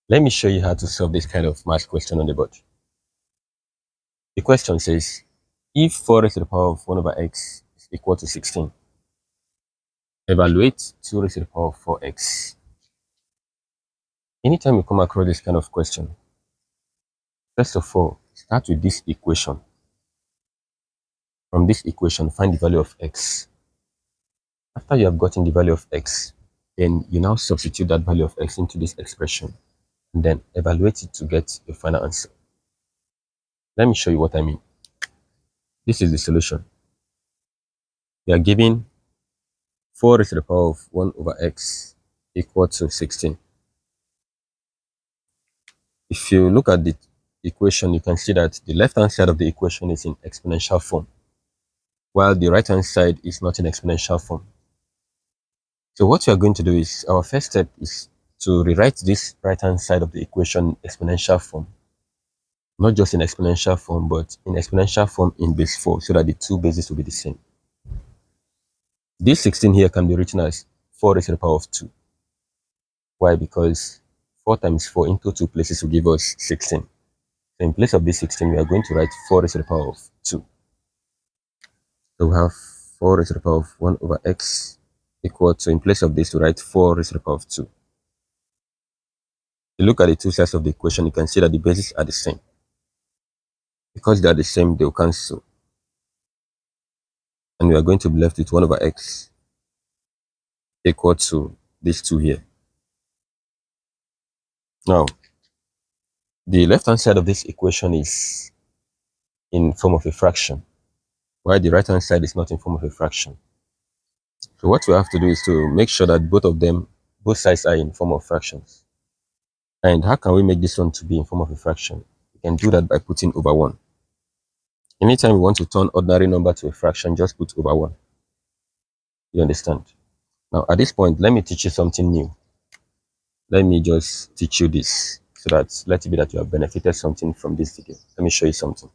Let me show you how to solve this kind of math question on the board. The question says, if 4 raised to the power of 1 over x is equal to 16, evaluate 2 raised to the power of 4x. Anytime you come across this kind of question, first of all, start with this equation. From this equation, find the value of x. After you have gotten the value of x, then you now substitute that value of x into this expression and then evaluate it to get your final answer. Let me show you what I mean. This is the solution. We are given 4 raised to the power of 1 over x equal to 16. If you look at the equation, you can see that the left-hand side of the equation is in exponential form, while the right-hand side is not in exponential form. So what we are going to do is, our first step is to rewrite this right-hand side of the equation in exponential form. Not just in exponential form, but in exponential form in base 4, so that the two bases will be the same. This 16 here can be written as 4 raised to the power of 2. Why? Because 4 times 4 into 2 places will give us 16. So in place of this 16, we are going to write 4 raised to the power of 2. So we have 4 raised to the power of 1 over x equal to, in place of this, to write 4 raised to the power of 2. If you look at the two sides of the equation, you can see that the bases are the same. Because they are the same, they will cancel. And we are going to be left with 1 over x equal to these two here. Now, the left-hand side of this equation is in form of a fraction, while the right-hand side is not in form of a fraction. So what we have to do is to make sure that both sides are in form of fractions. And how can we make this one to be in form of a fraction? We can do that by putting over 1. Anytime we want to turn ordinary number to a fraction, just put over 1. You understand? Now, at this point, let me teach you something new. Let me just teach you this, so that let it be that you have benefited something from this video. Let me show you something.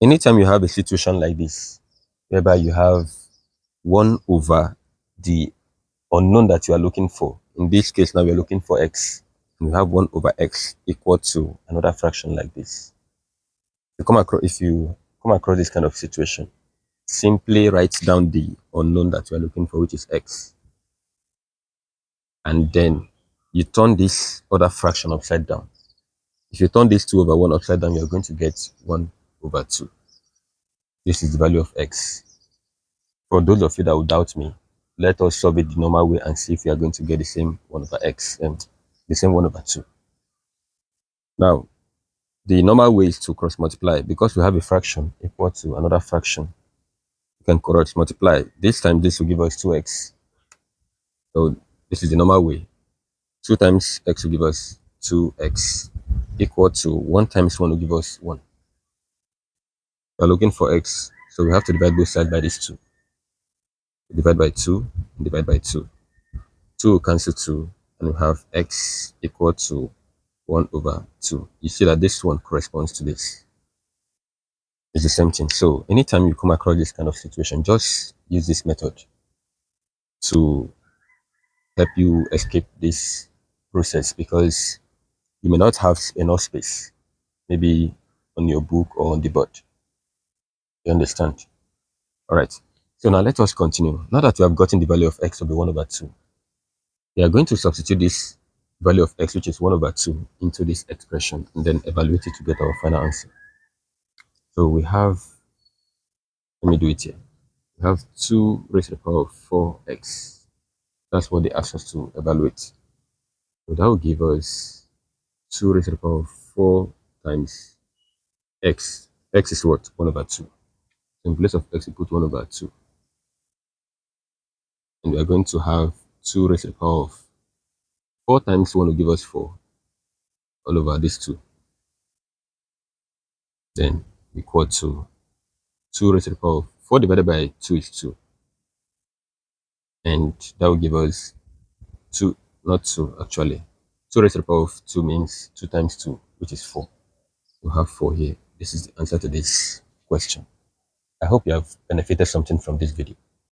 Anytime you have a situation like this, whereby you have 1 over the unknown that you are looking for, in this case now we are looking for x, and we have 1 over x equal to another fraction like this. If you come across this kind of situation, simply write down the unknown that you are looking for, which is x, and then you turn this other fraction upside down. If you turn this 2 over 1 upside down, you're going to get 1 over 2. This is the value of x. For those of you that would doubt me, let us solve it the normal way and see if we are going to get the same 1 over x and the same 1 over 2. Now, the normal way is to cross multiply. Because we have a fraction equal to another fraction, you can cross multiply. This time, this will give us 2x. So this is the normal way. 2 times x will give us 2x equal to 1 times 1 will give us 1. We are looking for x, so we have to divide both sides by this 2. Divide by 2, divide by 2. 2 will cancel 2, and we have x equal to 1 over 2. You see that this one corresponds to this. It's the same thing. So anytime you come across this kind of situation, just use this method to help you escape this process, because you may not have enough space, maybe on your book or on the board. You understand? All right. So now let us continue. Now that we have gotten the value of x to be 1 over 2, we are going to substitute this value of x, which is 1 over 2, into this expression and then evaluate it to get our final answer. So we have, let me do it here. We have 2 raised to the power of 4x. That's what they asked us to evaluate. So that will give us 2 raised to the power of 4 times x. X is what? 1 over 2. So in place of x, we put 1 over 2. And we are going to have 2 raised to the power of 4 times 1 will give us 4 all over this 2. Then equal to 2 raised to the power of 4 divided by 2 is 2. And that will give us 2, not 2 actually. 2 raised to the power of 2 means 2 times 2, which is 4. We have 4 here. This is the answer to this question. I hope you have benefited something from this video.